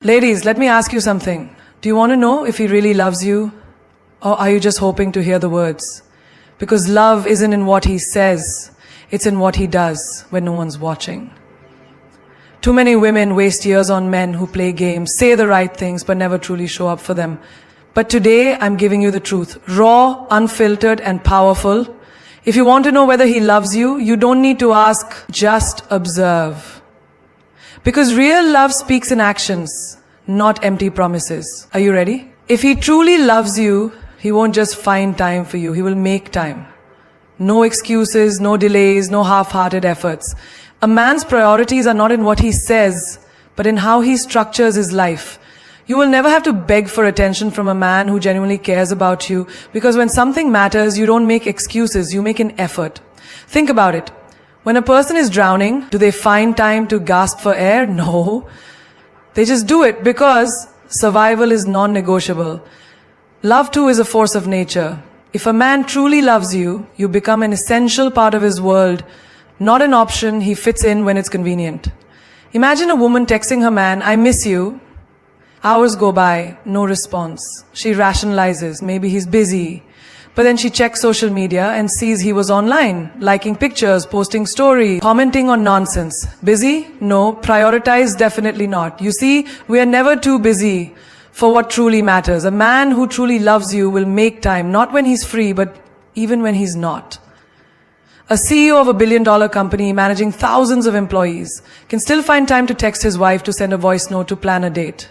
Ladies, let me ask you something. Do you want to know if he really loves you? Or are you just hoping to hear the words? Because love isn't in what he says, it's in what he does when no one's watching. Too many women waste years on men who play games, say the right things, but never truly show up for them. But today, I'm giving you the truth. Raw, unfiltered, and powerful. If you want to know whether he loves you, you don't need to ask, just observe. Because real love speaks in actions, not empty promises. Are you ready? If he truly loves you, he won't just find time for you, he will make time. No excuses, no delays, no half-hearted efforts. A man's priorities are not in what he says, but in how he structures his life. You will never have to beg for attention from a man who genuinely cares about you, because when something matters, you don't make excuses, you make an effort. Think about it. When a person is drowning, do they find time to gasp for air? No. They just do it because survival is non-negotiable. Love too is a force of nature. If a man truly loves you, you become an essential part of his world, not an option he fits in when it's convenient. Imagine a woman texting her man, "I miss you." Hours go by, no response. She rationalizes, maybe he's busy. But then she checks social media and sees he was online, liking pictures, posting stories, commenting on nonsense. Busy? No. Prioritized? Definitely not. You see, we are never too busy for what truly matters. A man who truly loves you will make time, not when he's free, but even when he's not. A CEO of a billion-dollar company managing thousands of employees can still find time to text his wife, to send a voice note, to plan a date.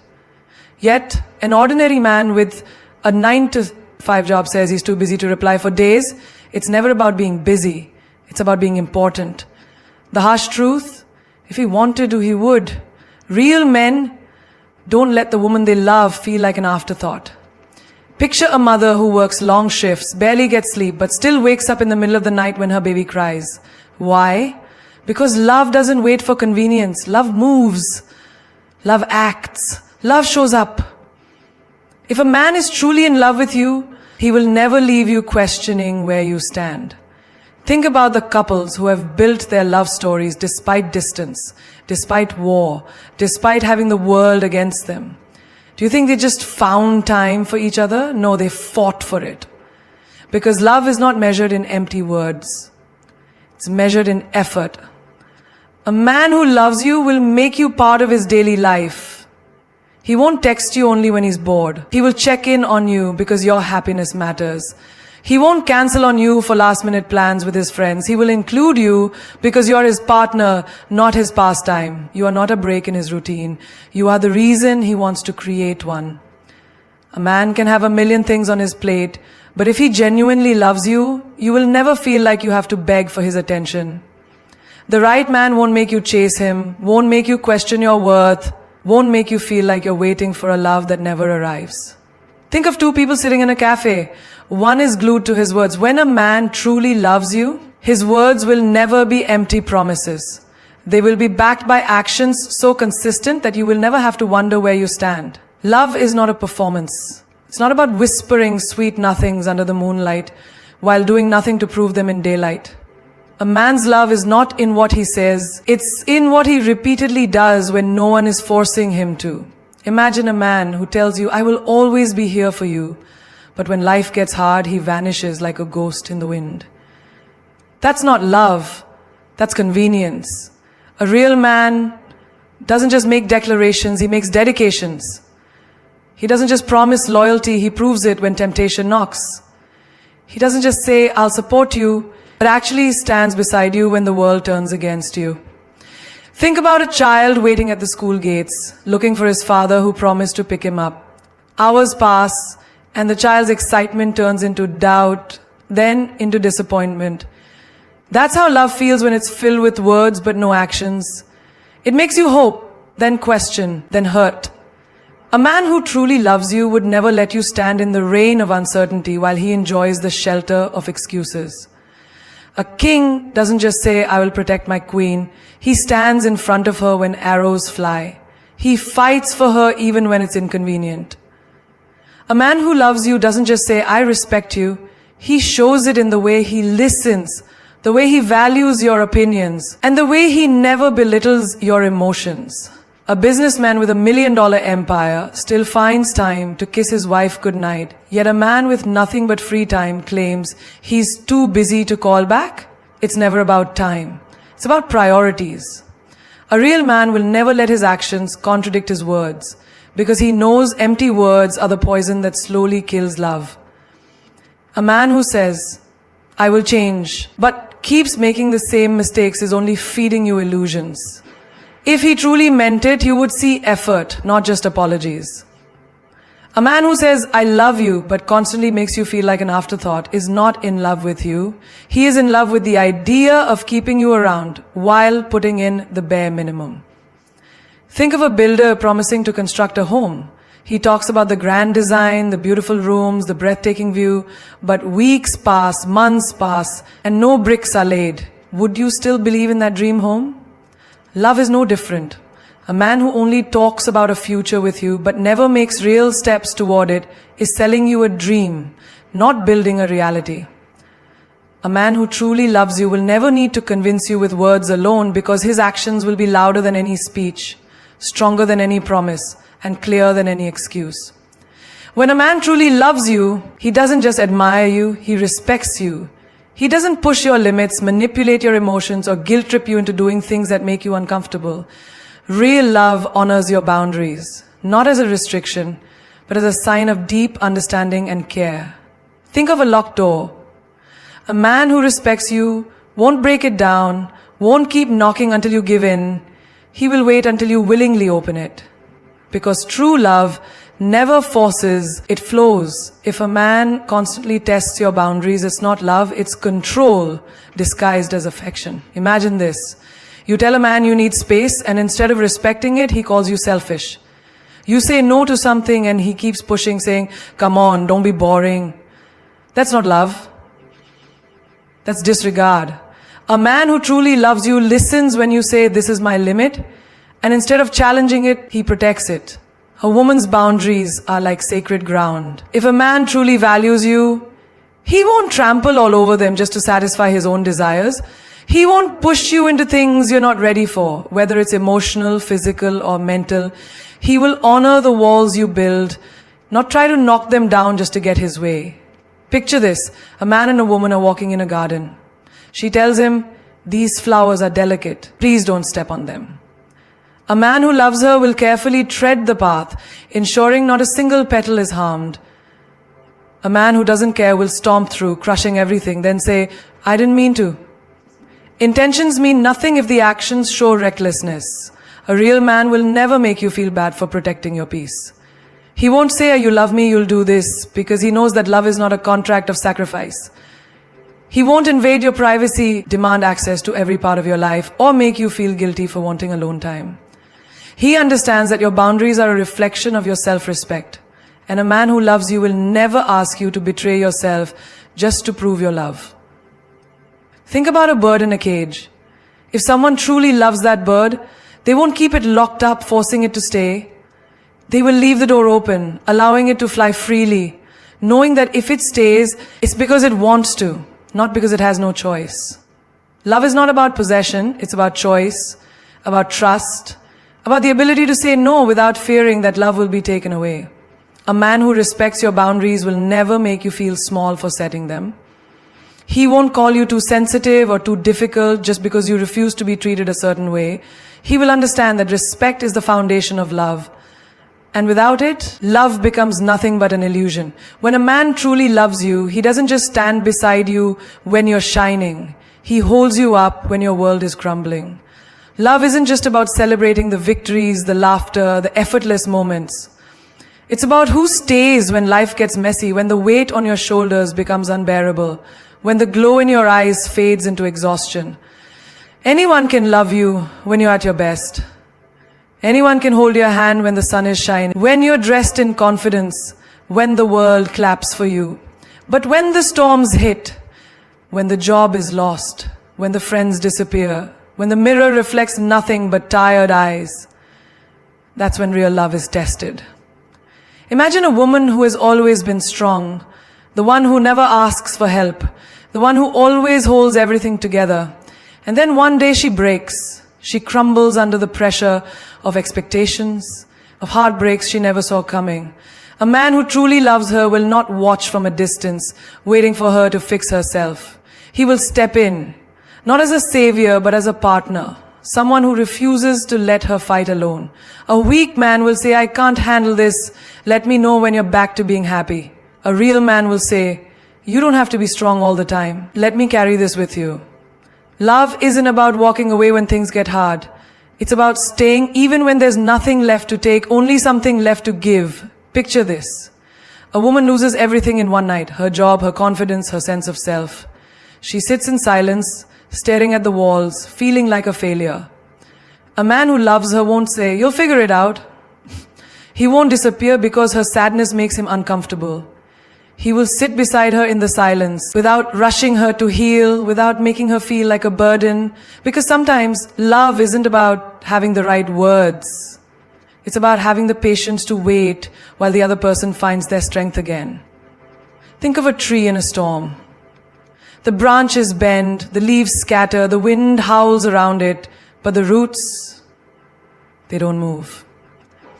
Yet, an ordinary man with a 9-to-5 job says he's too busy to reply for days. It's never about being busy. It's about being important. The harsh truth, if he wanted to, he would. Real men don't let the woman they love feel like an afterthought. Picture a mother who works long shifts, barely gets sleep, but still wakes up in the middle of the night when her baby cries. Why? Because love doesn't wait for convenience. Love moves. Love acts. Love shows up. If a man is truly in love with you, he will never leave you questioning where you stand. Think about the couples who have built their love stories despite distance, despite war, despite having the world against them. Do you think they just found time for each other? No, they fought for it. Because love is not measured in empty words. It's measured in effort. A man who loves you will make you part of his daily life. He won't text you only when he's bored. He will check in on you because your happiness matters. He won't cancel on you for last-minute plans with his friends. He will include you because you're his partner, not his pastime. You are not a break in his routine. You are the reason he wants to create one. A man can have a million things on his plate, but if he genuinely loves you, you will never feel like you have to beg for his attention. The right man won't make you chase him, won't make you question your worth, won't make you feel like you're waiting for a love that never arrives. Think of two people sitting in a cafe. One is glued to his words. When a man truly loves you, his words will never be empty promises. They will be backed by actions so consistent that you will never have to wonder where you stand. Love is not a performance. It's not about whispering sweet nothings under the moonlight while doing nothing to prove them in daylight. A man's love is not in what he says, it's in what he repeatedly does when no one is forcing him to. Imagine a man who tells you, "I will always be here for you," but when life gets hard, he vanishes like a ghost in the wind. That's not love, that's convenience. A real man doesn't just make declarations, he makes dedications. He doesn't just promise loyalty, he proves it when temptation knocks. He doesn't just say, "I'll support you," but actually stands beside you when the world turns against you. Think about a child waiting at the school gates, looking for his father who promised to pick him up. Hours pass, and the child's excitement turns into doubt, then into disappointment. That's how love feels when it's filled with words but no actions. It makes you hope, then question, then hurt. A man who truly loves you would never let you stand in the rain of uncertainty while he enjoys the shelter of excuses. A king doesn't just say, "I will protect my queen." He stands in front of her when arrows fly. He fights for her even when it's inconvenient. A man who loves you doesn't just say, "I respect you." He shows it in the way he listens, the way he values your opinions, and the way he never belittles your emotions. A businessman with $1 million empire still finds time to kiss his wife goodnight, yet a man with nothing but free time claims he's too busy to call back. It's never about time. It's about priorities. A real man will never let his actions contradict his words, because he knows empty words are the poison that slowly kills love. A man who says, I will change, but keeps making the same mistakes is only feeding you illusions. If he truly meant it, he would see effort, not just apologies. A man who says, I love you, but constantly makes you feel like an afterthought is not in love with you. He is in love with the idea of keeping you around while putting in the bare minimum. Think of a builder promising to construct a home. He talks about the grand design, the beautiful rooms, the breathtaking view, but weeks pass, months pass, and no bricks are laid. Would you still believe in that dream home? Love is no different. A man who only talks about a future with you but never makes real steps toward it is selling you a dream, not building a reality. A man who truly loves you will never need to convince you with words alone, because his actions will be louder than any speech, stronger than any promise, and clearer than any excuse. When a man truly loves you, he doesn't just admire you, he respects you. He doesn't push your limits, manipulate your emotions, or guilt trip you into doing things that make you uncomfortable. Real love honors your boundaries, not as a restriction, but as a sign of deep understanding and care. Think of a locked door. A man who respects you won't break it down, won't keep knocking until you give in. He will wait until you willingly open it. Because true love never forces, it flows. If a man constantly tests your boundaries, it's not love, it's control disguised as affection. Imagine this. You tell a man you need space, and instead of respecting it, he calls you selfish. You say no to something and he keeps pushing, saying, come on, don't be boring. That's not love. That's disregard. A man who truly loves you listens when you say, this is my limit, and instead of challenging it, he protects it. A woman's boundaries are like sacred ground. If a man truly values you, he won't trample all over them just to satisfy his own desires. He won't push you into things you're not ready for, whether it's emotional, physical, or mental. He will honor the walls you build, not try to knock them down just to get his way. Picture this. A man and a woman are walking in a garden. She tells him, these flowers are delicate. Please don't step on them. A man who loves her will carefully tread the path, ensuring not a single petal is harmed. A man who doesn't care will stomp through, crushing everything, then say, I didn't mean to. Intentions mean nothing if the actions show recklessness. A real man will never make you feel bad for protecting your peace. He won't say, you love me, you'll do this, because he knows that love is not a contract of sacrifice. He won't invade your privacy, demand access to every part of your life, or make you feel guilty for wanting alone time. He understands that your boundaries are a reflection of your self-respect. And a man who loves you will never ask you to betray yourself just to prove your love. Think about a bird in a cage. If someone truly loves that bird, they won't keep it locked up, forcing it to stay. They will leave the door open, allowing it to fly freely, knowing that if it stays, it's because it wants to, not because it has no choice. Love is not about possession, it's about choice, about trust, about the ability to say no without fearing that love will be taken away. A man who respects your boundaries will never make you feel small for setting them. He won't call you too sensitive or too difficult just because you refuse to be treated a certain way. He will understand that respect is the foundation of love. And without it, love becomes nothing but an illusion. When a man truly loves you, he doesn't just stand beside you when you're shining. He holds you up when your world is crumbling. Love isn't just about celebrating the victories, the laughter, the effortless moments. It's about who stays when life gets messy, when the weight on your shoulders becomes unbearable, when the glow in your eyes fades into exhaustion. Anyone can love you when you're at your best. Anyone can hold your hand when the sun is shining, when you're dressed in confidence, when the world claps for you. But when the storms hit, when the job is lost, when the friends disappear, when the mirror reflects nothing but tired eyes, that's when real love is tested. Imagine a woman who has always been strong, the one who never asks for help, the one who always holds everything together. And then one day she breaks. She crumbles under the pressure of expectations, of heartbreaks she never saw coming. A man who truly loves her will not watch from a distance, waiting for her to fix herself. He will step in, not as a savior, but as a partner. Someone who refuses to let her fight alone. A weak man will say, I can't handle this. Let me know when you're back to being happy. A real man will say, you don't have to be strong all the time. Let me carry this with you. Love isn't about walking away when things get hard. It's about staying even when there's nothing left to take, only something left to give. Picture this. A woman loses everything in one night. Her job, her confidence, her sense of self. She sits in silence, staring at the walls, feeling like a failure. A man who loves her won't say, you'll figure it out. He won't disappear because her sadness makes him uncomfortable. He will sit beside her in the silence, without rushing her to heal, without making her feel like a burden. Because sometimes love isn't about having the right words. It's about having the patience to wait while the other person finds their strength again. Think of a tree in a storm. The branches bend, the leaves scatter, the wind howls around it, but the roots, they don't move.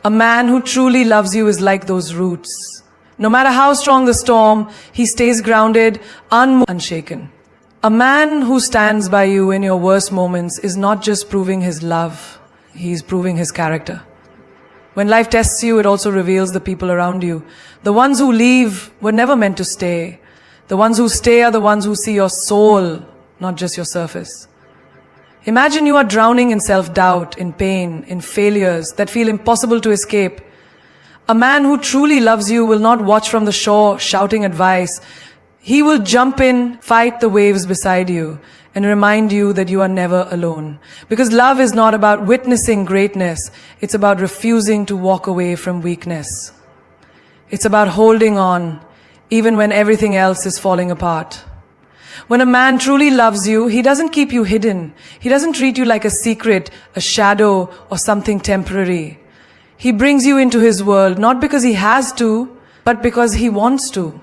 A man who truly loves you is like those roots. No matter how strong the storm, he stays grounded, unshaken. A man who stands by you in your worst moments is not just proving his love, he's proving his character. When life tests you, it also reveals the people around you. The ones who leave were never meant to stay. The ones who stay are the ones who see your soul, not just your surface. Imagine you are drowning in self-doubt, in pain, in failures that feel impossible to escape. A man who truly loves you will not watch from the shore shouting advice. He will jump in, fight the waves beside you, and remind you that you are never alone. Because love is not about witnessing greatness, it's about refusing to walk away from weakness. It's about holding on, even when everything else is falling apart. When a man truly loves you, he doesn't keep you hidden. He doesn't treat you like a secret, a shadow, or something temporary. He brings you into his world, not because he has to, but because he wants to.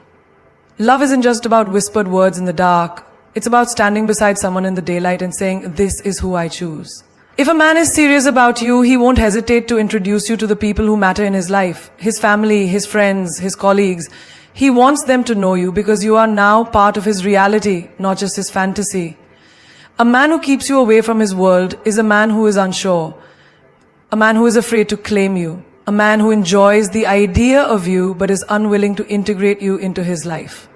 Love isn't just about whispered words in the dark. It's about standing beside someone in the daylight and saying, this is who I choose. If a man is serious about you, he won't hesitate to introduce you to the people who matter in his life. His family, his friends, his colleagues. He wants them to know you because you are now part of his reality, not just his fantasy. A man who keeps you away from his world is a man who is unsure. A man who is afraid to claim you. A man who enjoys the idea of you but is unwilling to integrate you into his life.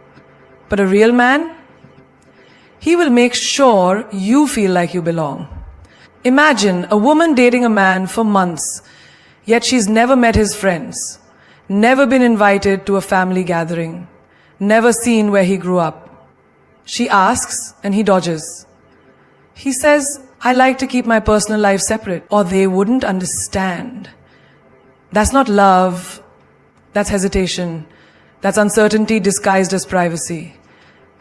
But a real man, he will make sure you feel like you belong. Imagine a woman dating a man for months, yet she's never met his friends, never been invited to a family gathering, never seen where he grew up. She asks and he dodges. He says, I like to keep my personal life separate, or they wouldn't understand. That's not love, that's hesitation, that's uncertainty disguised as privacy.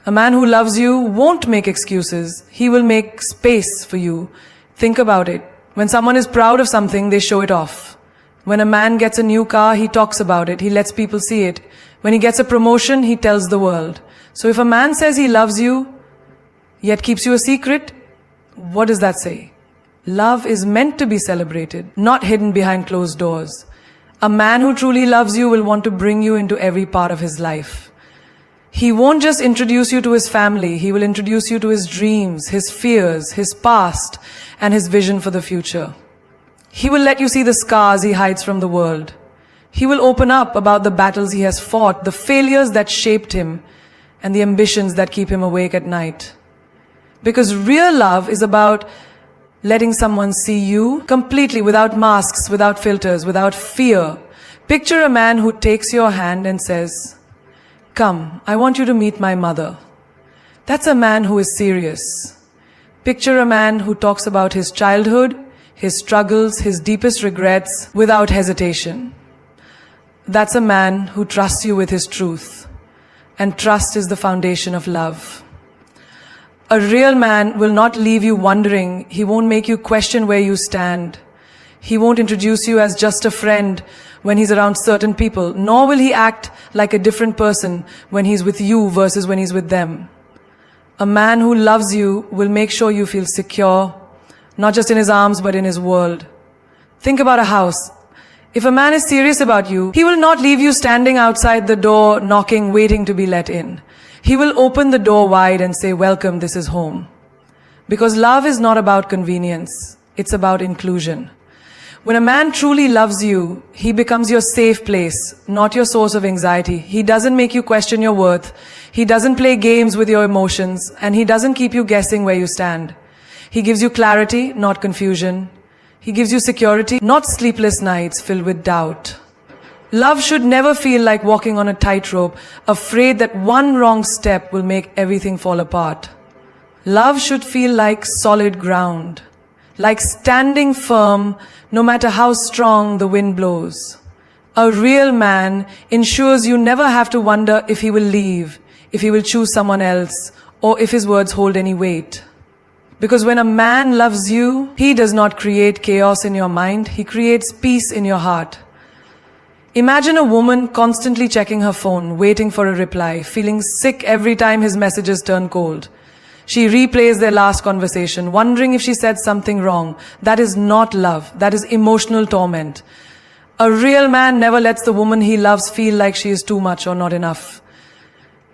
A man who loves you won't make excuses. He will make space for you. Think about it. When someone is proud of something, they show it off. When a man gets a new car, he talks about it. He lets people see it. When he gets a promotion, he tells the world. So if a man says he loves you, yet keeps you a secret, what does that say? Love is meant to be celebrated, not hidden behind closed doors. A man who truly loves you will want to bring you into every part of his life. He won't just introduce you to his family, he will introduce you to his dreams, his fears, his past, and his vision for the future. He will let you see the scars he hides from the world. He will open up about the battles he has fought, the failures that shaped him, and the ambitions that keep him awake at night. Because real love is about letting someone see you completely, without masks, without filters, without fear. Picture a man who takes your hand and says, come, I want you to meet my mother. That's a man who is serious. Picture a man who talks about his childhood, his struggles, his deepest regrets without hesitation. That's a man who trusts you with his truth. And trust is the foundation of love. A real man will not leave you wondering. He won't make you question where you stand. He won't introduce you as just a friend when he's around certain people, nor will he act like a different person when he's with you versus when he's with them. A man who loves you will make sure you feel secure, not just in his arms, but in his world. Think about a house. If a man is serious about you, he will not leave you standing outside the door, knocking, waiting to be let in. He will open the door wide and say, welcome, this is home. Because love is not about convenience. It's about inclusion. When a man truly loves you, he becomes your safe place, not your source of anxiety. He doesn't make you question your worth. He doesn't play games with your emotions, and he doesn't keep you guessing where you stand. He gives you clarity, not confusion. He gives you security, not sleepless nights filled with doubt. Love should never feel like walking on a tightrope, afraid that one wrong step will make everything fall apart. Love should feel like solid ground, like standing firm no matter how strong the wind blows. A real man ensures you never have to wonder if he will leave, if he will choose someone else, or if his words hold any weight. Because when a man loves you, he does not create chaos in your mind, he creates peace in your heart. Imagine a woman constantly checking her phone, waiting for a reply, feeling sick every time his messages turn cold. She replays their last conversation, wondering if she said something wrong. That is not love. That is emotional torment. A real man never lets the woman he loves feel like she is too much or not enough.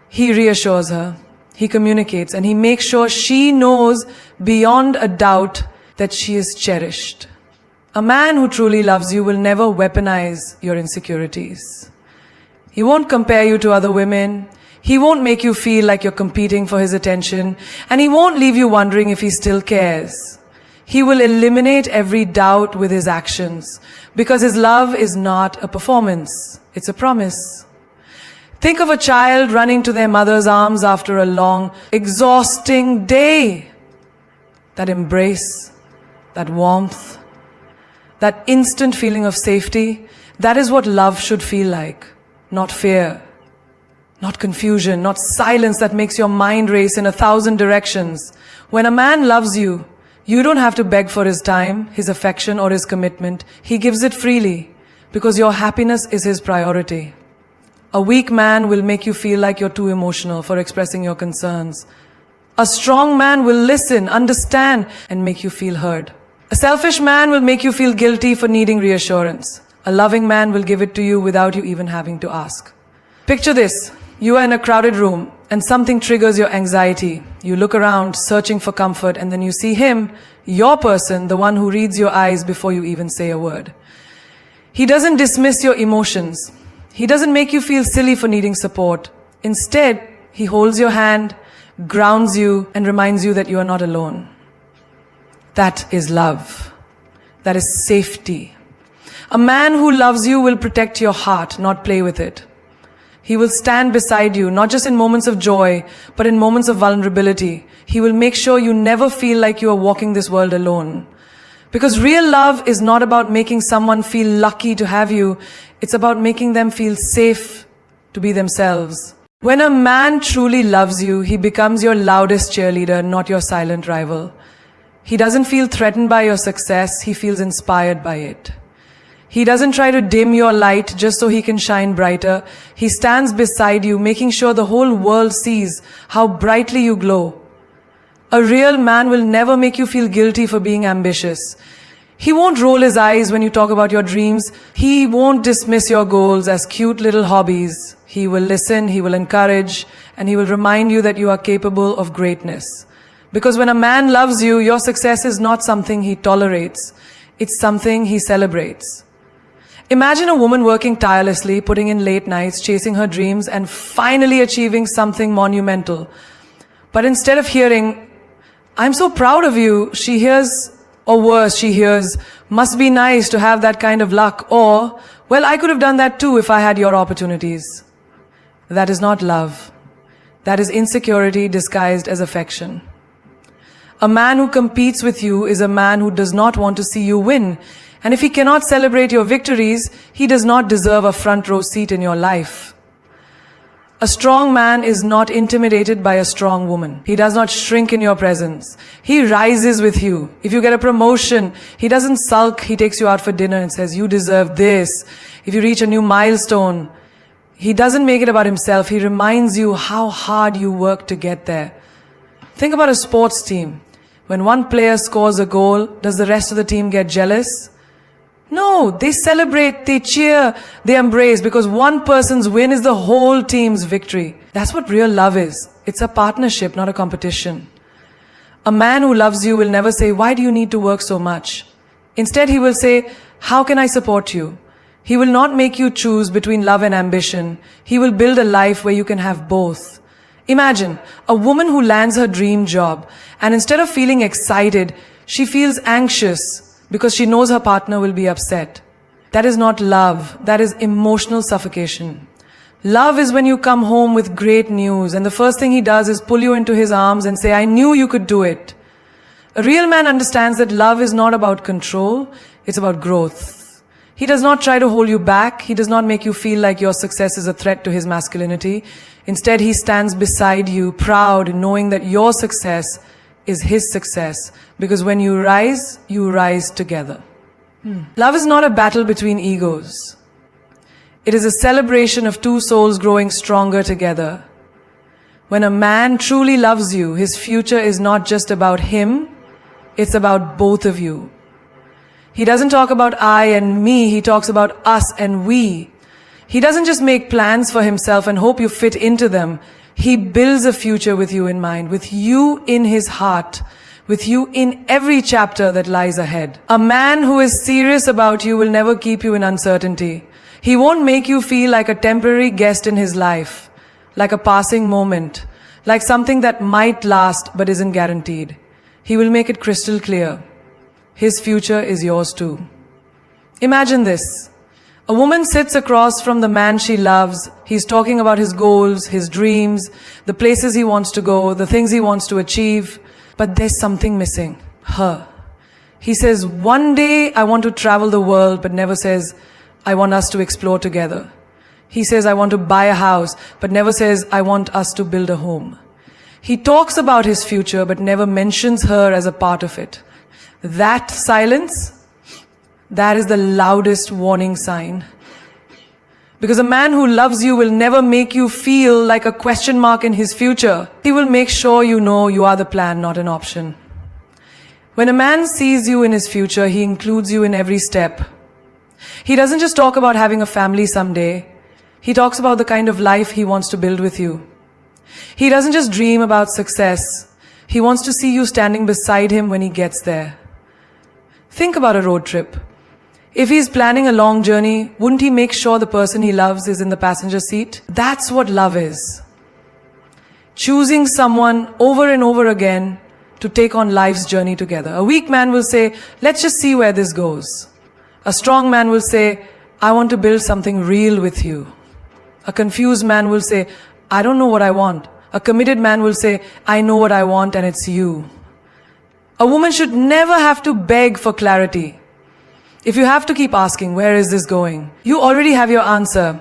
He reassures her, he communicates, and he makes sure she knows beyond a doubt that she is cherished. A man who truly loves you will never weaponize your insecurities. He won't compare you to other women. He won't make you feel like you're competing for his attention, and he won't leave you wondering if he still cares. He will eliminate every doubt with his actions, because his love is not a performance, it's a promise. Think of a child running to their mother's arms after a long, exhausting day. That embrace, that warmth, that instant feeling of safety, that is what love should feel like, not fear. Not confusion, not silence that makes your mind race in 1,000 directions. When a man loves you, you don't have to beg for his time, his affection, or his commitment. He gives it freely because your happiness is his priority. A weak man will make you feel like you're too emotional for expressing your concerns. A strong man will listen, understand, and make you feel heard. A selfish man will make you feel guilty for needing reassurance. A loving man will give it to you without you even having to ask. Picture this. You are in a crowded room and something triggers your anxiety. You look around searching for comfort, and then you see him, your person, the one who reads your eyes before you even say a word. He doesn't dismiss your emotions. He doesn't make you feel silly for needing support. Instead, he holds your hand, grounds you, and reminds you that you are not alone. That is love. That is safety. A man who loves you will protect your heart, not play with it. He will stand beside you, not just in moments of joy, but in moments of vulnerability. He will make sure you never feel like you are walking this world alone. Because real love is not about making someone feel lucky to have you. It's about making them feel safe to be themselves. When a man truly loves you, he becomes your loudest cheerleader, not your silent rival. He doesn't feel threatened by your success. He feels inspired by it. He doesn't try to dim your light just so he can shine brighter. He stands beside you, making sure the whole world sees how brightly you glow. A real man will never make you feel guilty for being ambitious. He won't roll his eyes when you talk about your dreams. He won't dismiss your goals as cute little hobbies. He will listen, he will encourage, and he will remind you that you are capable of greatness. Because when a man loves you, your success is not something he tolerates. It's something he celebrates. Imagine a woman working tirelessly, putting in late nights, chasing her dreams, and finally achieving something monumental. But instead of hearing, "I'm so proud of you," she hears, or worse, she hears, "Must be nice to have that kind of luck," or, "Well, I could have done that too if I had your opportunities." That is not love. That is insecurity disguised as affection. A man who competes with you is a man who does not want to see you win. And if he cannot celebrate your victories, he does not deserve a front row seat in your life. A strong man is not intimidated by a strong woman. He does not shrink in your presence. He rises with you. If you get a promotion, he doesn't sulk. He takes you out for dinner and says, "You deserve this." If you reach a new milestone, he doesn't make it about himself. He reminds you how hard you worked to get there. Think about a sports team. When one player scores a goal, does the rest of the team get jealous? No, they celebrate, they cheer, they embrace, because one person's win is the whole team's victory. That's what real love is. It's a partnership, not a competition. A man who loves you will never say, "Why do you need to work so much?" Instead, he will say, "How can I support you?" He will not make you choose between love and ambition. He will build a life where you can have both. Imagine a woman who lands her dream job, and instead of feeling excited, she feels anxious because she knows her partner will be upset. That is not love. That is emotional suffocation. Love is when you come home with great news and the first thing he does is pull you into his arms and say, "I knew you could do it." A real man understands that love is not about control, it's about growth. He does not try to hold you back. He does not make you feel like your success is a threat to his masculinity. Instead, he stands beside you, proud, knowing that your success is his success. Because when you rise together. Love is not a battle between egos. It is a celebration of two souls growing stronger together. When a man truly loves you, his future is not just about him, it's about both of you. He doesn't talk about I and me, he talks about us and we. He doesn't just make plans for himself and hope you fit into them. He builds a future with you in mind, with you in his heart, with you in every chapter that lies ahead. A man who is serious about you will never keep you in uncertainty. He won't make you feel like a temporary guest in his life, like a passing moment, like something that might last but isn't guaranteed. He will make it crystal clear. His future is yours too. Imagine this. A woman sits across from the man she loves. He's talking about his goals, his dreams, the places he wants to go, the things he wants to achieve. But there's something missing. Her. He says, "One day I want to travel the world," but never says, "I want us to explore together." He says, "I want to buy a house," but never says, "I want us to build a home." He talks about his future, but never mentions her as a part of it. That silence, that is the loudest warning sign. Because a man who loves you will never make you feel like a question mark in his future. He will make sure you know you are the plan, not an option. When a man sees you in his future, he includes you in every step. He doesn't just talk about having a family someday. He talks about the kind of life he wants to build with you. He doesn't just dream about success. He wants to see you standing beside him when he gets there. Think about a road trip. If he's planning a long journey, wouldn't he make sure the person he loves is in the passenger seat? That's what love is. Choosing someone over and over again to take on life's journey together. A weak man will say, "Let's just see where this goes." A strong man will say, "I want to build something real with you." A confused man will say, "I don't know what I want." A committed man will say, "I know what I want and it's you." A woman should never have to beg for clarity. If you have to keep asking, "Where is this going?" you already have your answer.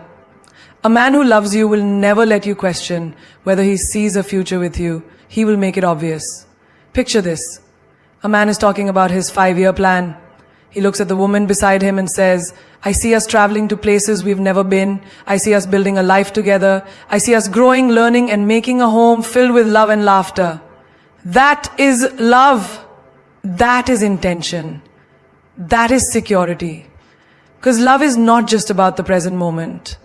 A man who loves you will never let you question whether he sees a future with you. He will make it obvious. Picture this. A man is talking about his 5-year plan. He looks at the woman beside him and says, "I see us traveling to places we've never been. I see us building a life together. I see us growing, learning, and making a home filled with love and laughter." That is love. That is intention. That is security. Because love is not just about the present moment.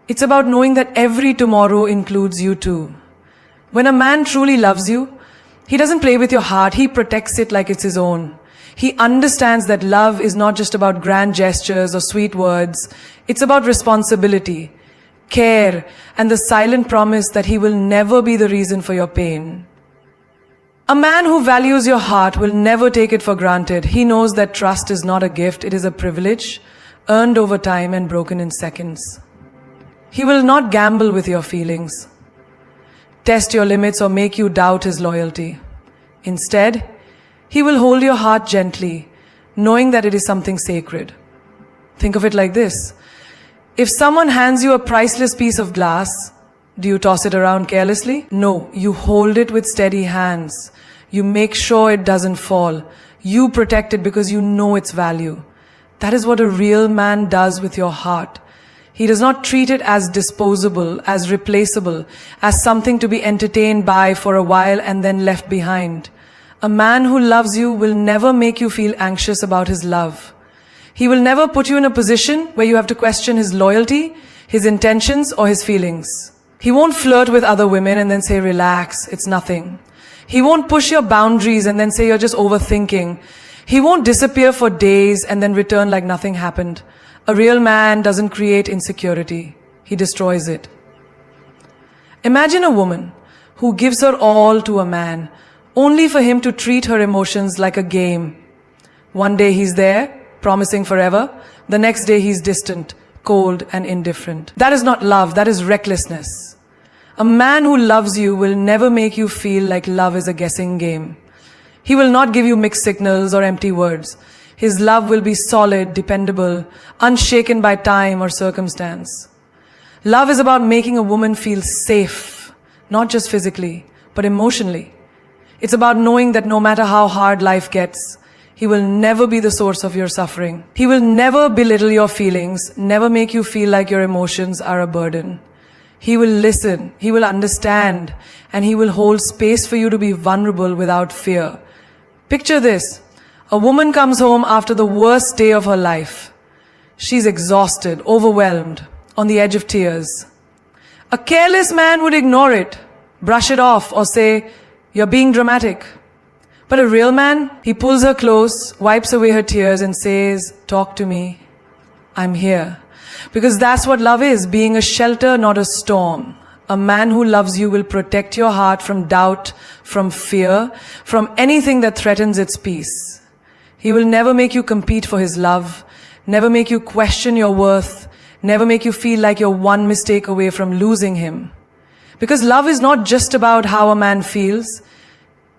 It's about knowing that every tomorrow includes you too. When a man truly loves you, he doesn't play with your heart, he protects it like it's his own. He understands that love is not just about grand gestures or sweet words. It's about responsibility, care, and the silent promise that he will never be the reason for your pain. A man who values your heart will never take it for granted. He knows that trust is not a gift, it is a privilege, earned over time and broken in seconds. He will not gamble with your feelings, test your limits or make you doubt his loyalty. Instead, he will hold your heart gently, knowing that it is something sacred. Think of it like this. If someone hands you a priceless piece of glass, do you toss it around carelessly? No, you hold it with steady hands. You make sure it doesn't fall. You protect it because you know its value. That is what a real man does with your heart. He does not treat it as disposable, as replaceable, as something to be entertained by for a while and then left behind. A man who loves you will never make you feel anxious about his love. He will never put you in a position where you have to question his loyalty, his intentions, or his feelings. He won't flirt with other women and then say, relax, it's nothing. He won't push your boundaries and then say you're just overthinking. He won't disappear for days and then return like nothing happened. A real man doesn't create insecurity. He destroys it. Imagine a woman who gives her all to a man, only for him to treat her emotions like a game. One day he's there, promising forever. The next day he's distant, cold and indifferent. That is not love, that is recklessness. A man who loves you will never make you feel like love is a guessing game. He will not give you mixed signals or empty words. His love will be solid, dependable, unshaken by time or circumstance. Love is about making a woman feel safe, not just physically, but emotionally. It's about knowing that no matter how hard life gets, he will never be the source of your suffering. He will never belittle your feelings, never make you feel like your emotions are a burden. He will listen, he will understand, and he will hold space for you to be vulnerable without fear. Picture this. A woman comes home after the worst day of her life. She's exhausted, overwhelmed, on the edge of tears. A careless man would ignore it, brush it off, or say, "You're being dramatic." But a real man, he pulls her close, wipes away her tears and says, "Talk to me. I'm here." Because that's what love is, being a shelter, not a storm. A man who loves you will protect your heart from doubt, from fear, from anything that threatens its peace. He will never make you compete for his love, never make you question your worth, never make you feel like you're one mistake away from losing him. Because love is not just about how a man feels,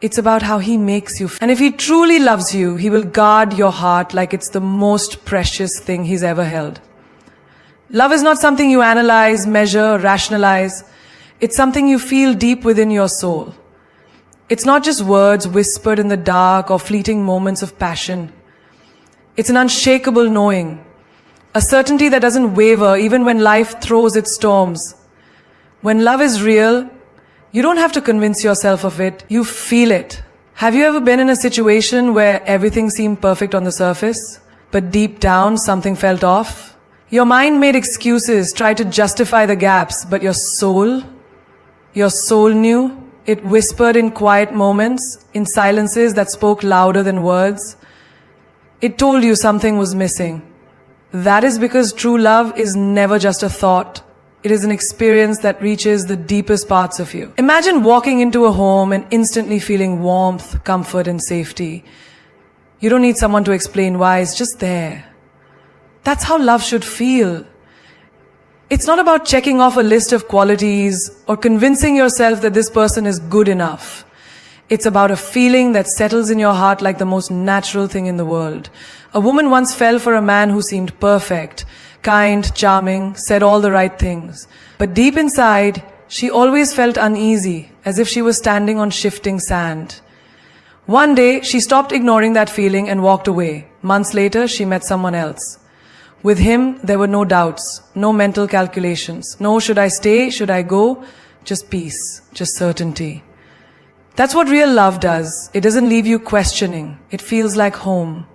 it's about how he makes you feel. And if he truly loves you, he will guard your heart like it's the most precious thing he's ever held. Love is not something you analyze, measure, rationalize. It's something you feel deep within your soul. It's not just words whispered in the dark or fleeting moments of passion. It's an unshakable knowing, a certainty that doesn't waver even when life throws its storms. When love is real, you don't have to convince yourself of it, you feel it. Have you ever been in a situation where everything seemed perfect on the surface, but deep down something felt off? Your mind made excuses, tried to justify the gaps, but your soul knew. It whispered in quiet moments, in silences that spoke louder than words. It told you something was missing. That is because true love is never just a thought. It is an experience that reaches the deepest parts of you. Imagine walking into a home and instantly feeling warmth, comfort, and safety. You don't need someone to explain why, it's just there. That's how love should feel. It's not about checking off a list of qualities or convincing yourself that this person is good enough. It's about a feeling that settles in your heart like the most natural thing in the world. A woman once fell for a man who seemed perfect, kind, charming, said all the right things. But deep inside, she always felt uneasy, as if she was standing on shifting sand. One day, she stopped ignoring that feeling and walked away. Months later, she met someone else. With him, there were no doubts, no mental calculations. No, should I stay? Should I go? Just peace, just certainty. That's what real love does. It doesn't leave you questioning. It feels like home.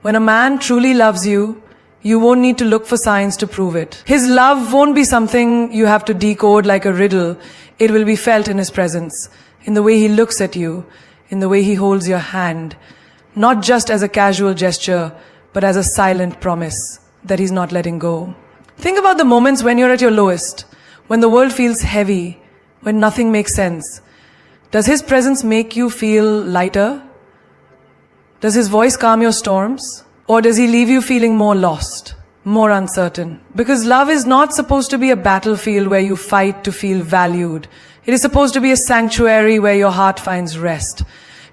When a man truly loves you, you won't need to look for signs to prove it. His love won't be something you have to decode like a riddle. It will be felt in his presence, in the way he looks at you, in the way he holds your hand, not just as a casual gesture, but as a silent promise that he's not letting go. Think about the moments when you're at your lowest, when the world feels heavy, when nothing makes sense. Does his presence make you feel lighter? Does his voice calm your storms? Or does he leave you feeling more lost, more uncertain? Because love is not supposed to be a battlefield where you fight to feel valued. It is supposed to be a sanctuary where your heart finds rest.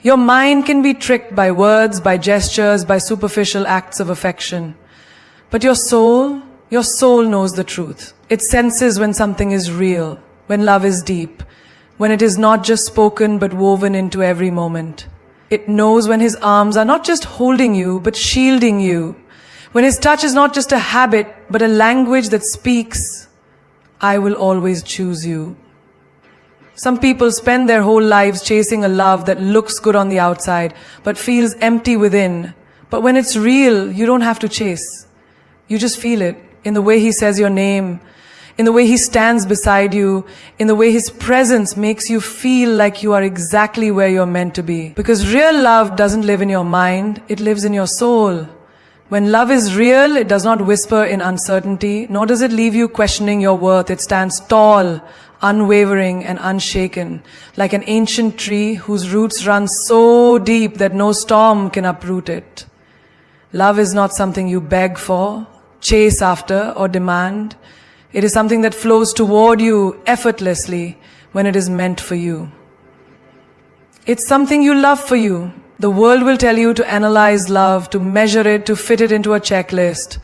Your mind can be tricked by words, by gestures, by superficial acts of affection. But your soul knows the truth. It senses when something is real, when love is deep, when it is not just spoken but woven into every moment. It knows when his arms are not just holding you but shielding you, when his touch is not just a habit but a language that speaks, "I will always choose you." Some people spend their whole lives chasing a love that looks good on the outside, but feels empty within. But when it's real, you don't have to chase. You just feel it in the way he says your name, in the way he stands beside you, in the way his presence makes you feel like you are exactly where you're meant to be. Because real love doesn't live in your mind, it lives in your soul. When love is real, it does not whisper in uncertainty, nor does it leave you questioning your worth. It stands tall, unwavering and unshaken, like an ancient tree whose roots run so deep that no storm can uproot it. Love is not something you beg for, chase after, or demand. It is something that flows toward you effortlessly when it is meant for you. It's something you love for you. The world will tell you to analyze love, to measure it, to fit it into a checklist.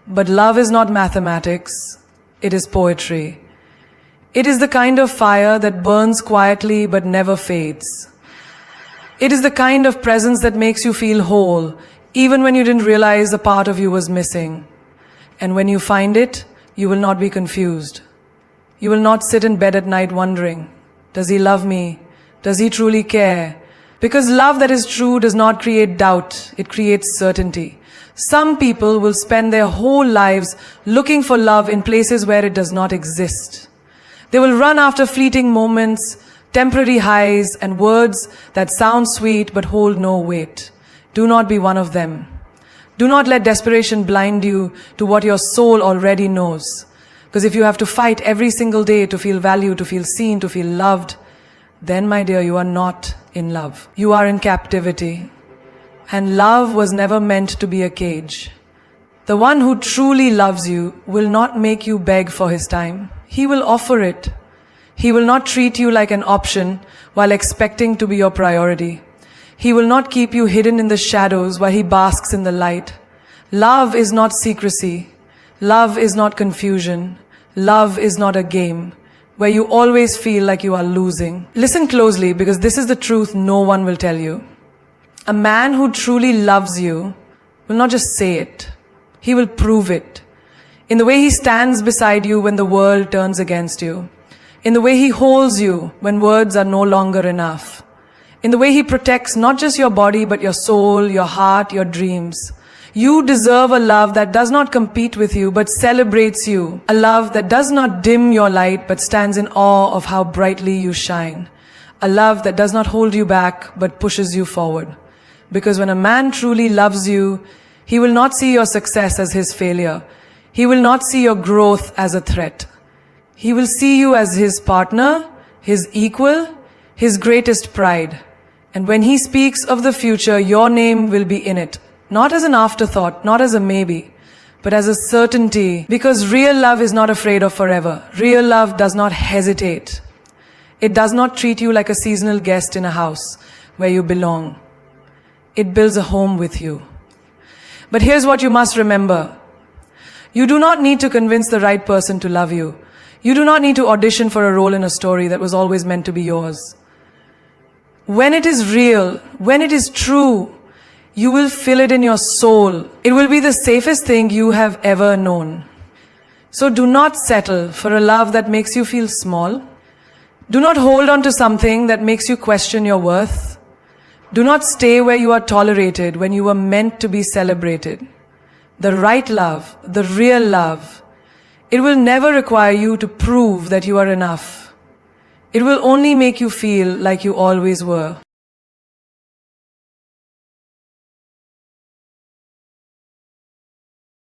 But love is not mathematics. It is poetry. It is the kind of fire that burns quietly but never fades. It is the kind of presence that makes you feel whole, even when you didn't realize a part of you was missing. And when you find it, you will not be confused. You will not sit in bed at night wondering, does he love me? Does he truly care? Because love that is true does not create doubt, it creates certainty. Some people will spend their whole lives looking for love in places where it does not exist. They will run after fleeting moments, temporary highs, and words that sound sweet but hold no weight. Do not be one of them. Do not let desperation blind you to what your soul already knows. Because if you have to fight every single day to feel valued, to feel seen, to feel loved, then, my dear, you are not in love. You are in captivity. And love was never meant to be a cage. The one who truly loves you will not make you beg for his time. He will offer it. He will not treat you like an option while expecting to be your priority. He will not keep you hidden in the shadows while he basks in the light. Love is not secrecy. Love is not confusion. Love is not a game where you always feel like you are losing. Listen closely, because this is the truth no one will tell you. A man who truly loves you will not just say it. He will prove it. In the way he stands beside you when the world turns against you. In the way he holds you when words are no longer enough. In the way he protects not just your body, but your soul, your heart, your dreams. You deserve a love that does not compete with you, but celebrates you. A love that does not dim your light, but stands in awe of how brightly you shine. A love that does not hold you back, but pushes you forward. Because when a man truly loves you, he will not see your success as his failure. He will not see your growth as a threat. He will see you as his partner, his equal, his greatest pride. And when he speaks of the future, your name will be in it. Not as an afterthought, not as a maybe, but as a certainty. Because real love is not afraid of forever. Real love does not hesitate. It does not treat you like a seasonal guest in a house where you belong. It builds a home with you. But here's what you must remember. You do not need to convince the right person to love you. You do not need to audition for a role in a story that was always meant to be yours. When it is real, when it is true, you will feel it in your soul. It will be the safest thing you have ever known. So do not settle for a love that makes you feel small. Do not hold on to something that makes you question your worth. Do not stay where you are tolerated when you were meant to be celebrated. The right love, the real love, it will never require you to prove that you are enough. It will only make you feel like you always were.